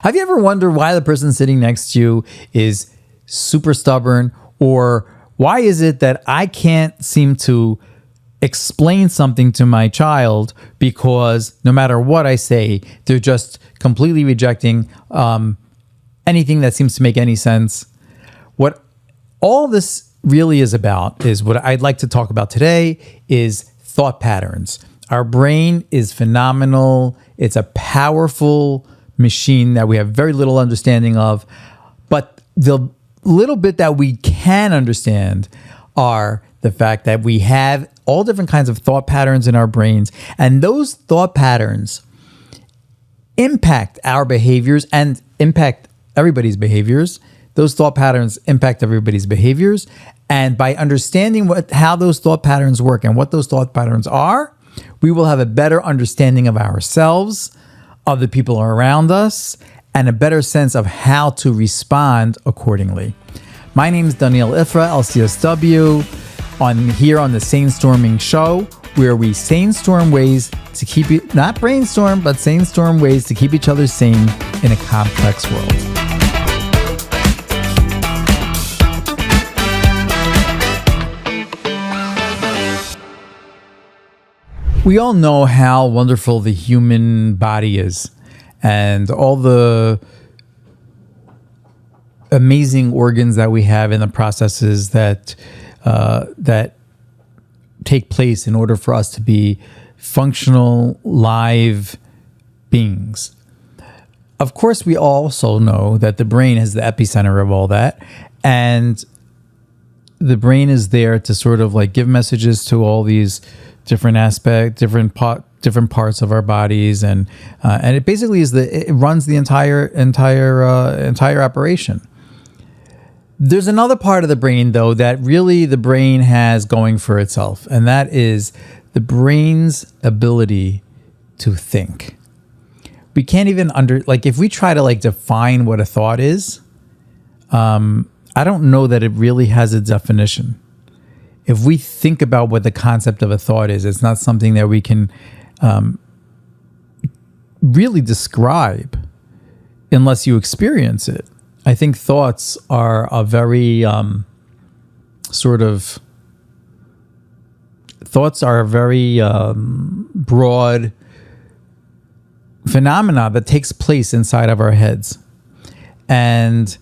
Have you ever wondered why the person sitting next to you is super stubborn, or why is it that I can't seem to explain something to my child because no matter what I say, they're just completely rejecting anything that seems to make any sense? What all this really is about is what I'd like to talk about today is thought patterns. Our brain is phenomenal. It's a powerful machine that we have very little understanding of, but the little bit that we can understand are the fact that we have all different kinds of thought patterns in our brains, and those thought patterns impact our behaviors and impact everybody's behaviors. Those thought patterns impact everybody's behaviors, and by understanding how those thought patterns work and what those thought patterns are, we will have a better understanding of ourselves, of the people around us, and a better sense of how to respond accordingly. My name is Daniel Ifra, LCSW, here on the SaneStorming Show, where we sanestorm ways to keep it, not brainstorm, but sanestorm ways to keep each other sane in a complex world. We all know how wonderful the human body is and all the amazing organs that we have and the processes that take place in order for us to be functional, live beings. Of course, we also know that the brain is the epicenter of all that, and the brain is there to sort of like give messages to all these different aspects, different parts of our bodies, and it basically it runs the entire operation. There's another part of the brain, though, that really the brain has going for itself, and that is the brain's ability to think. We can't even if we try to define what a thought is, I don't know that it really has a definition. If we think about what the concept of a thought is, it's not something that we can really describe unless you experience it. I think thoughts are a very broad phenomena that takes place inside of our heads. And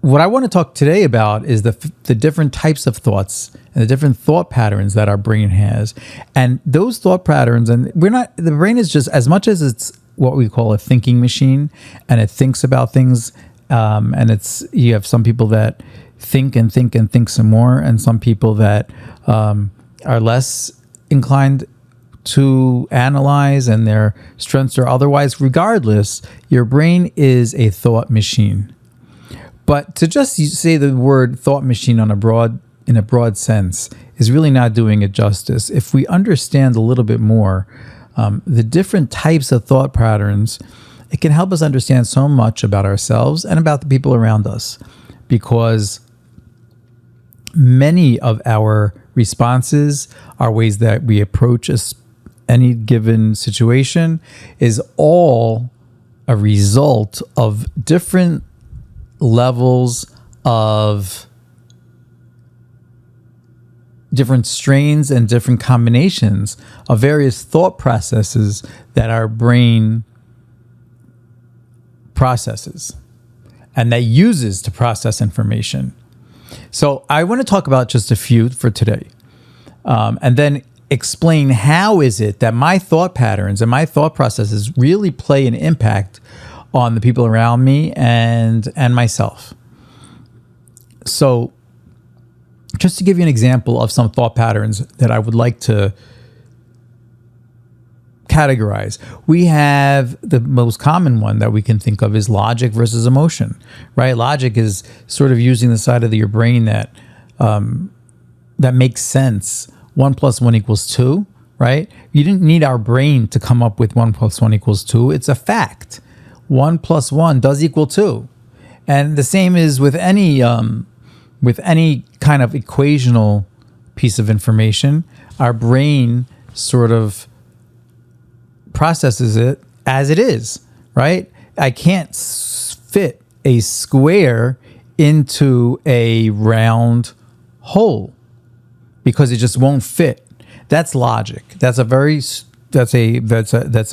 what I want to talk today about is the different types of thoughts and the different thought patterns that our brain has. And those thought patterns, and the brain is just, as much as it's what we call a thinking machine, and it thinks about things, and you have some people that think and think and think some more, and some people that are less inclined to analyze, and their strengths are otherwise. Regardless, your brain is a thought machine. But to just say the word thought machine in a broad sense is really not doing it justice. If we understand a little bit more the different types of thought patterns, it can help us understand so much about ourselves and about the people around us, because many of our responses, our ways that we approach any given situation, is all a result of different levels of different strains and different combinations of various thought processes that our brain processes and that uses to process information. So I want to talk about just a few for today, and then explain how is it that my thought patterns and my thought processes really play an impact on the people around me and myself. So just to give you an example of some thought patterns that I would like to categorize, we have the most common one that we can think of is logic versus emotion, right? Logic is sort of using the side of your brain that makes sense. 1 + 1 = 2, right? You didn't need our brain to come up with 1 + 1 = 2. It's a fact. 1 + 1 does equal 2. And the same is with any kind of equational piece of information. Our brain sort of processes it as it is, right? I can't fit a square into a round hole because it just won't fit. That's logic. That's a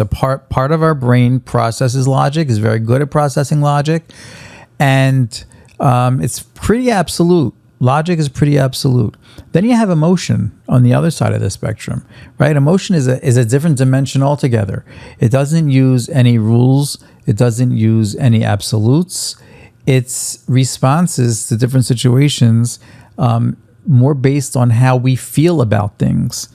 part of our brain processes logic, is very good at processing logic, and it's pretty absolute. Logic is pretty absolute. Then you have emotion on the other side of the spectrum, right? Emotion is a different dimension altogether. It doesn't use any rules. It doesn't use any absolutes. It's responses to different situations, more based on how we feel about things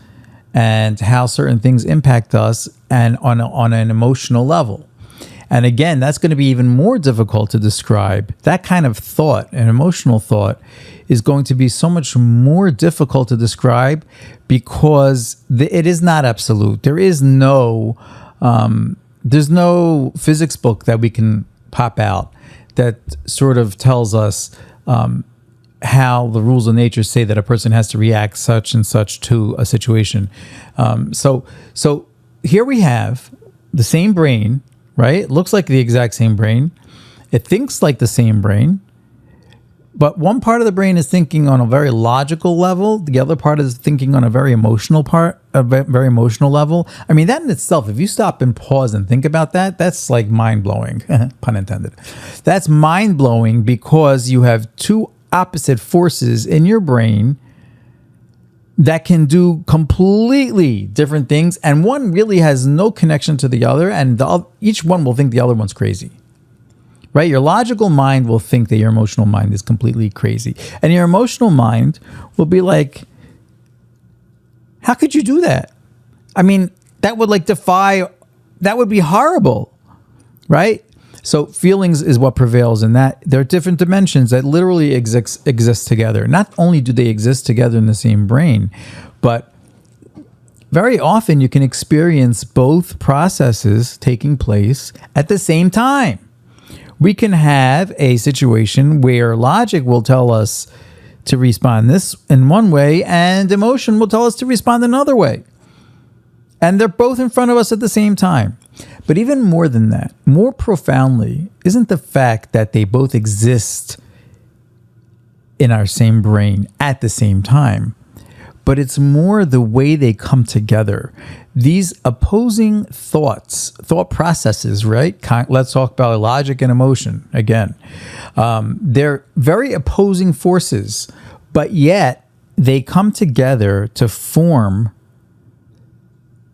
and how certain things impact us, and on an emotional level. And again, that's going to be even more difficult to describe. That kind of thought, an emotional thought, is going to be so much more difficult to describe because it is not absolute. There's no physics book that we can pop out that sort of tells us how the rules of nature say that a person has to react such and such to a situation. So here we have the same brain, right? It looks like the exact same brain. It thinks like the same brain. But one part of the brain is thinking on a very logical level. The other part is thinking on a very emotional level. I mean, that in itself, if you stop and pause and think about that, that's like mind-blowing, pun intended. That's mind-blowing because you have two opposite forces in your brain that can do completely different things. And one really has no connection to the other. And each one will think the other one's crazy. Right? Your logical mind will think that your emotional mind is completely crazy. And your emotional mind will be like, how could you do that? I mean, that would that would be horrible. Right? So feelings is what prevails in that. There are different dimensions that literally exist together. Not only do they exist together in the same brain, but very often you can experience both processes taking place at the same time. We can have a situation where logic will tell us to respond this in one way and emotion will tell us to respond another way. And they're both in front of us at the same time. But even more than that, more profoundly, isn't the fact that they both exist in our same brain at the same time, but it's more the way they come together. These opposing thought processes, right? Let's talk about logic and emotion again. They're very opposing forces, but yet they come together to form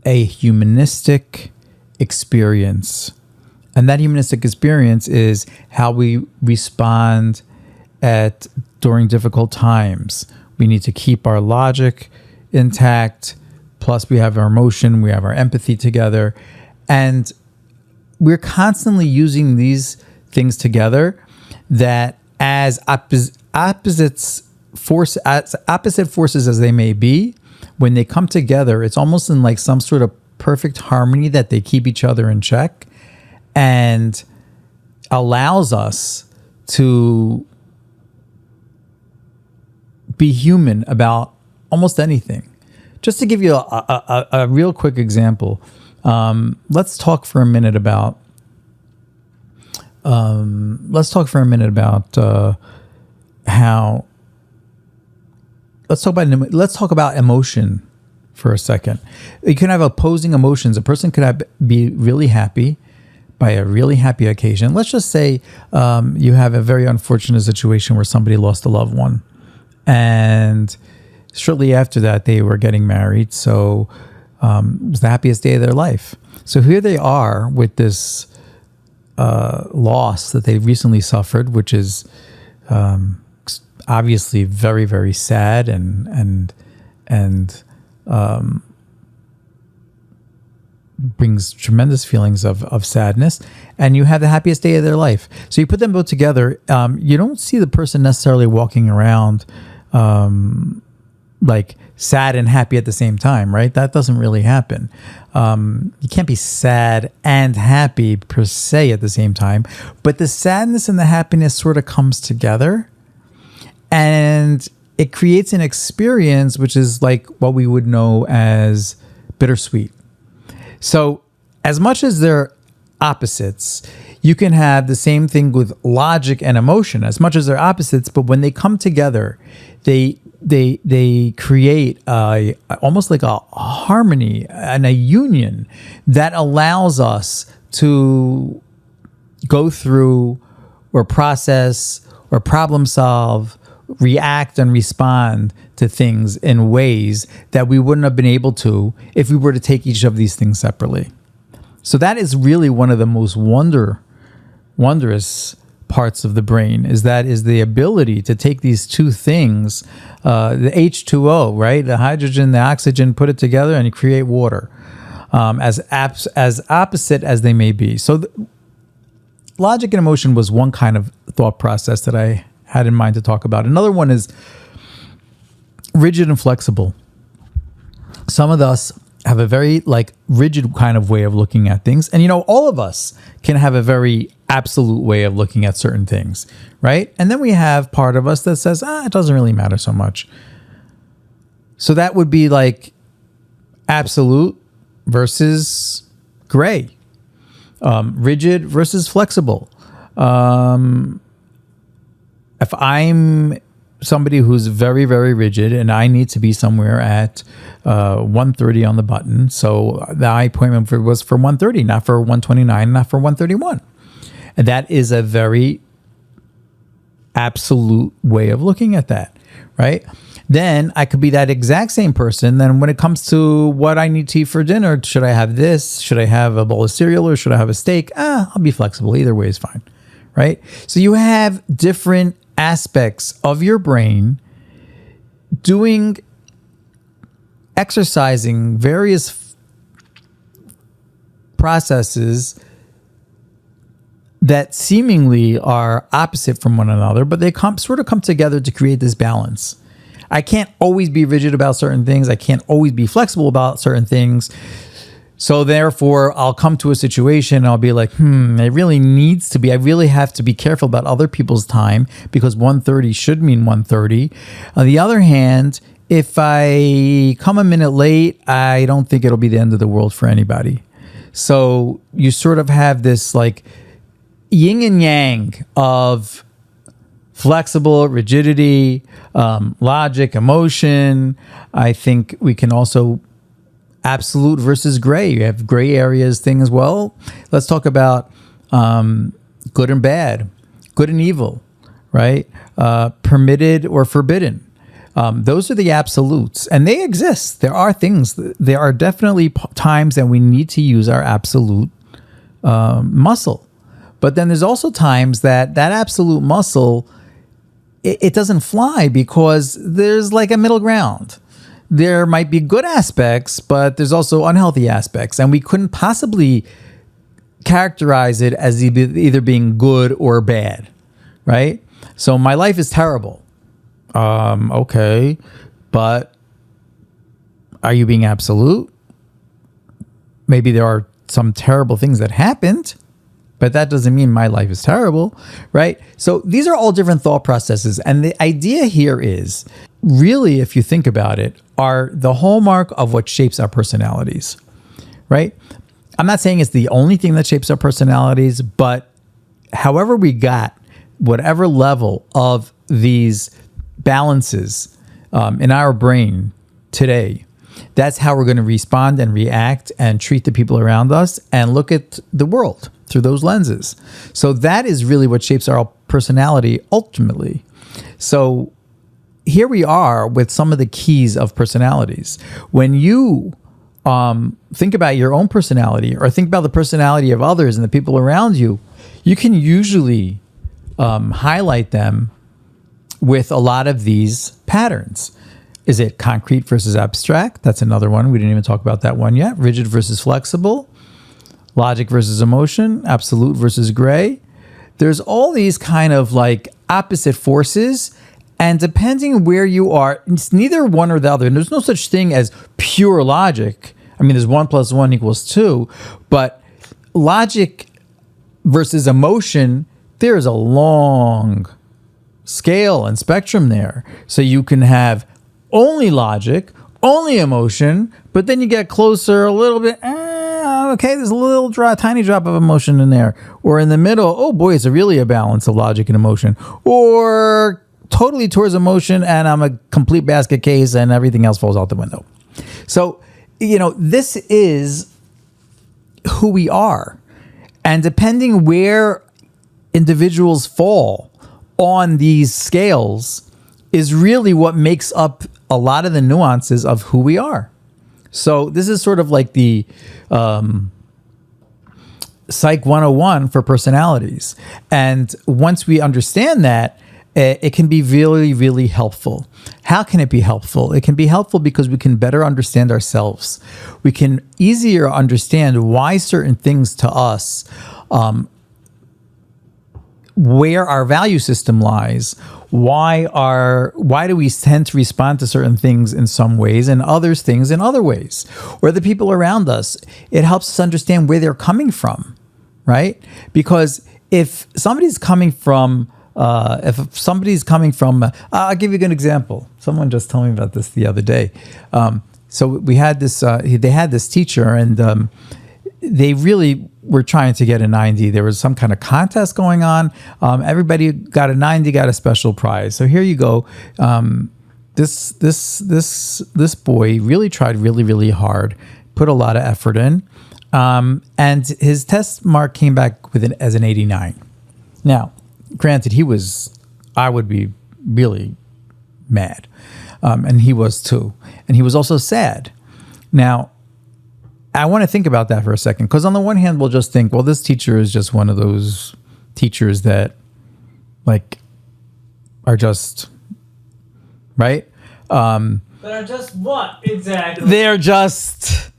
a humanistic experience. And that humanistic experience is how we respond during difficult times. We need to keep our logic intact. Plus, we have our emotion, we have our empathy together. And we're constantly using these things together that as opposite forces as they may be, when they come together, it's almost in like some sort of perfect harmony that they keep each other in check and allows us to be human about almost anything. Just to give you a real quick example, let's talk for a minute about let's talk about emotion for a second. You can have opposing emotions. A person could be really happy by a really happy occasion. Let's just say you have a very unfortunate situation where somebody lost a loved one. And shortly after that, they were getting married. So it was the happiest day of their life. So here they are with this loss that they recently suffered, which is obviously very, very sad and brings tremendous feelings of sadness. And you have the happiest day of their life. So you put them both together. You don't see the person necessarily walking around like sad and happy at the same time, right? That doesn't really happen. You can't be sad and happy per se at the same time, but the sadness and the happiness sort of comes together and it creates an experience which is like what we would know as bittersweet. So as much as they're opposites, You can have the same thing with logic and emotion, as much as they're opposites, but when they come together, they create almost like a harmony and a union that allows us to go through or process or problem solve, react and respond to things in ways that we wouldn't have been able to if we were to take each of these things separately. So that is really one of the most wondrous parts of the brain, is the ability to take these two things, the H2O, right? The hydrogen, the oxygen, put it together and you create water, as opposite as they may be. So logic and emotion was one kind of thought process that I had in mind to talk about. Another one is rigid and flexible. Some of us have a very rigid kind of way of looking at things. And all of us can have a very absolute way of looking at certain things, right? And then we have part of us that says, it doesn't really matter so much. So that would be like absolute versus gray, rigid versus flexible. If I'm somebody who's very, very rigid and I need to be somewhere at 1:30 on the button, so the appointment was for 1:30, not for 1:29, not for 1:31. And that is a very absolute way of looking at that, right? Then I could be that exact same person. Then when it comes to what I need to eat for dinner, should I have this? Should I have a bowl of cereal or should I have a steak? I'll be flexible. Either way is fine, right? So you have different aspects of your brain exercising various processes that seemingly are opposite from one another, but they sort of come together to create this balance. I can't always be rigid about certain things. I can't always be flexible about certain things. So therefore, I'll come to a situation and I'll be like, it really needs to be. I really have to be careful about other people's time because 1:30 should mean 1:30. On the other hand, if I come a minute late, I don't think it'll be the end of the world for anybody. So you sort of have this yin and yang of flexible, rigidity, logic, emotion. I think we can also absolute versus gray. You have gray areas thing as well. Let's talk about good and bad, good and evil, right? Permitted or forbidden. Those are the absolutes, and they exist. There are things. There are definitely times that we need to use our absolute muscle. But then there's also times that absolute muscle, it doesn't fly because there's a middle ground. There might be good aspects, but there's also unhealthy aspects. And we couldn't possibly characterize it as either being good or bad, right? So my life is terrible. Okay, but are you being absolute? Maybe there are some terrible things that happened, but that doesn't mean my life is terrible, right? So these are all different thought processes. And the idea here is really, if you think about it, are the hallmark of what shapes our personalities, right? I'm not saying it's the only thing that shapes our personalities, but however we got whatever level of these balances in our brain today, that's how we're going to respond and react and treat the people around us and look at the world through those lenses. So that is really what shapes our personality ultimately. So here we are with some of the keys of personalities. When you think about your own personality or think about the personality of others and the people around you, you can usually highlight them with a lot of these patterns. Is it concrete versus abstract? That's another one. We didn't even talk about that one yet. Rigid versus flexible. Logic versus emotion. Absolute versus gray. There's all these kind of opposite forces. And depending where you are, it's neither one or the other. And there's no such thing as pure logic. I mean, there's 1 + 1 = 2. But logic versus emotion, there's a long scale and spectrum there. So you can have only logic, only emotion, but then you get closer a little bit, okay, there's a little tiny drop of emotion in there. Or in the middle, oh boy, it's really a balance of logic and emotion. Or totally towards emotion and I'm a complete basket case and everything else falls out the window. So, this is who we are. And depending where individuals fall on these scales is really what makes up a lot of the nuances of who we are. So this is sort of like the Psych 101 for personalities. And once we understand that, it can be really, really helpful. How can it be helpful? It can be helpful because we can better understand ourselves. We can easier understand why certain things to us, where our value system lies, why do we tend to respond to certain things in some ways and other things in other ways, or the people around us. It helps us understand where they're coming from, right? Because if somebody's coming from, I'll give you a good example. Someone just told me about this the other day. So we had this, they had this teacher and they really were trying to get a 90. There was some kind of contest going on. Everybody got a 90, got a special prize. So here you go. This boy really tried really, really hard, put a lot of effort in. And his test mark came back as an 89. Now, granted, I would be really mad. And he was too. And he was also sad. Now, I want to think about that for a second, because on the one hand, we'll just think, well, this teacher is just one of those teachers that are just, right? But are just what exactly? They're just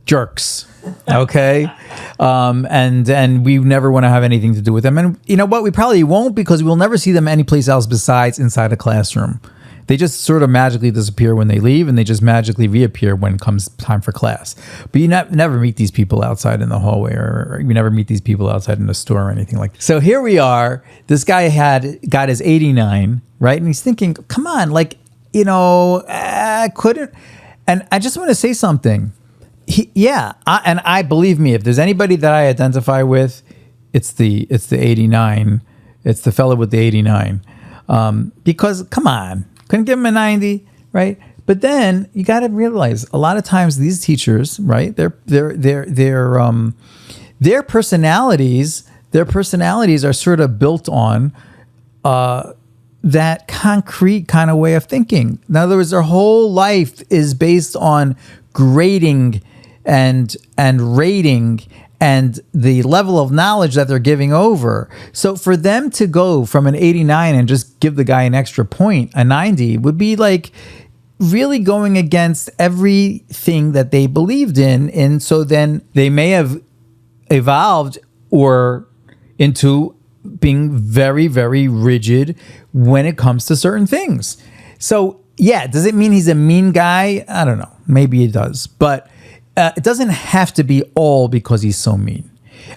jerks. Okay. And we never want to have anything to do with them. And you know what? We probably won't, because we'll never see them anyplace else besides inside a classroom. They just sort of magically disappear when they leave, and they just magically reappear when it comes time for class. But you never meet these people outside in the hallway, or you never meet these people outside in the store or anything like that. So here we are. This guy got his 89, right? And he's thinking, come on, I couldn't. And I just want to say something. I believe me, if there's anybody that I identify with, it's the 89. It's the fellow with the 89. Because come on. Couldn't give him a 90, right? But then you got to realize a lot of times these teachers, right? Their personalities are sort of built on that concrete kind of way of thinking. In other words, their whole life is based on grading and rating and the level of knowledge that they're giving over. So for them to go from an 89 and just give the guy an extra point, a 90, would be like really going against everything that they believed in. And so then they may have evolved or into being very, very rigid when it comes to certain things. So yeah, does it mean he's a mean guy? I don't know. Maybe it does. But it doesn't have to be all because he's so mean.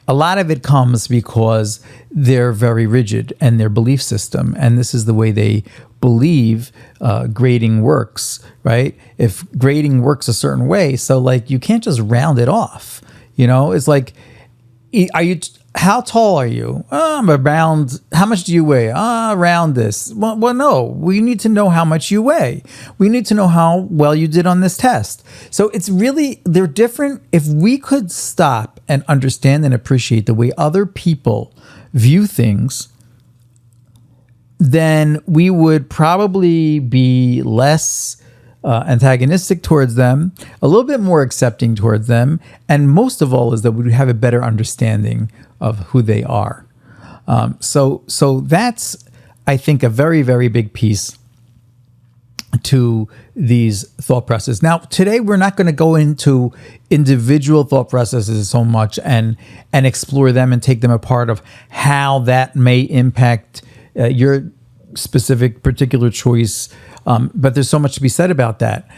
A lot of it comes because they're very rigid in their belief system. And this is the way they believe grading works, right? If grading works a certain way, so you can't just round it off. It's like, how tall are you? I'm around. How much do you weigh? Around this. Well, no. We need to know how much you weigh. We need to know how well you did on this test. So it's really, they're different. If we could stop and understand and appreciate the way other people view things, then we would probably be less antagonistic towards them, a little bit more accepting towards them, and most of all is that we would have a better understanding of who they are. So that's, I think, a very, very big piece to these thought processes. Now, today we're not going to go into individual thought processes so much and explore them and take them apart of how that may impact your specific particular choice. But there's so much to be said about that.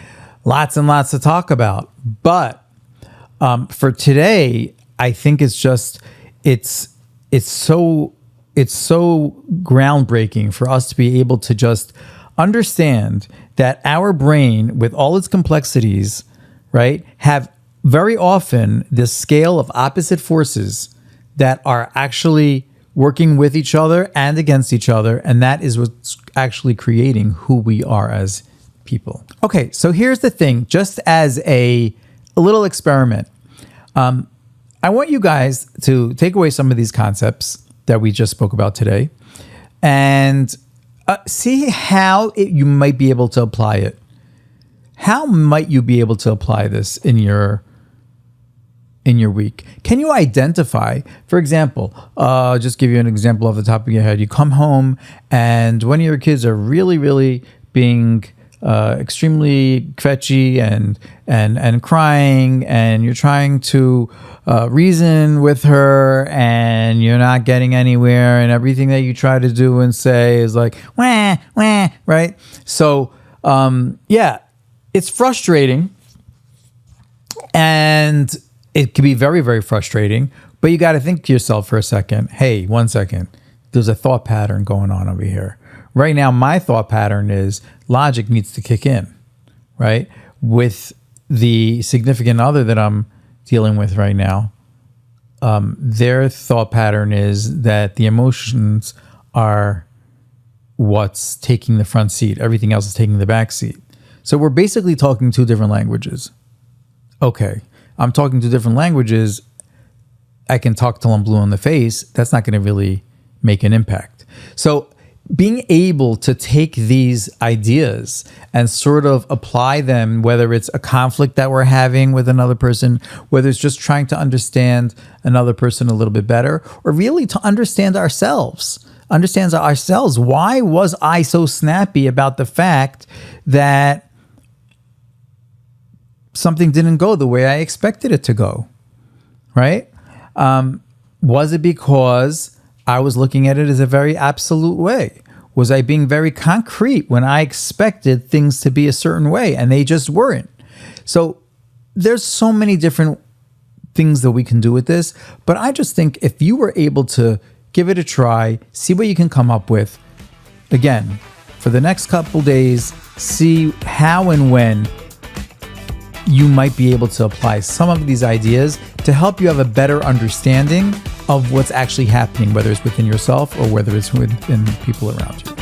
Lots and lots to talk about. But for today, I think it's so groundbreaking for us to be able to just understand that our brain, with all its complexities, right, have very often the scale of opposite forces that are actually working with each other and against each other, and that is what's actually creating who we are as people. Okay, so here's the thing, just as a little experiment. I want you guys to take away some of these concepts that we just spoke about today and see how you might be able to apply it. How might you be able to apply this in your week? Can you identify, for example, just give you an example off the top of your head. You come home and one of your kids are really, really being extremely kvetchy and crying, and you're trying to reason with her and you're not getting anywhere, and everything that you try to do and say is like, wah, wah, right? So, it's frustrating, and it can be very, very frustrating, but you got to think to yourself for a second, hey, 1 second, there's a thought pattern going on over here. Right now, my thought pattern is logic needs to kick in, right? With the significant other that I'm dealing with right now, their thought pattern is that the emotions are what's taking the front seat. Everything else is taking the back seat. So we're basically talking two different languages. Okay, I'm talking two different languages. I can talk till I'm blue in the face. That's not going to really make an impact. So being able to take these ideas and sort of apply them, whether it's a conflict that we're having with another person, whether it's just trying to understand another person a little bit better, or really to understand ourselves. Why was I so snappy about the fact that something didn't go the way I expected it to go, right? Was it because I was looking at it as a very absolute way? Was I being very concrete when I expected things to be a certain way and they just weren't? So there's so many different things that we can do with this, but I just think if you were able to give it a try, see what you can come up with, again, for the next couple days, see how and when you might be able to apply some of these ideas to help you have a better understanding of what's actually happening, whether it's within yourself or whether it's within people around you.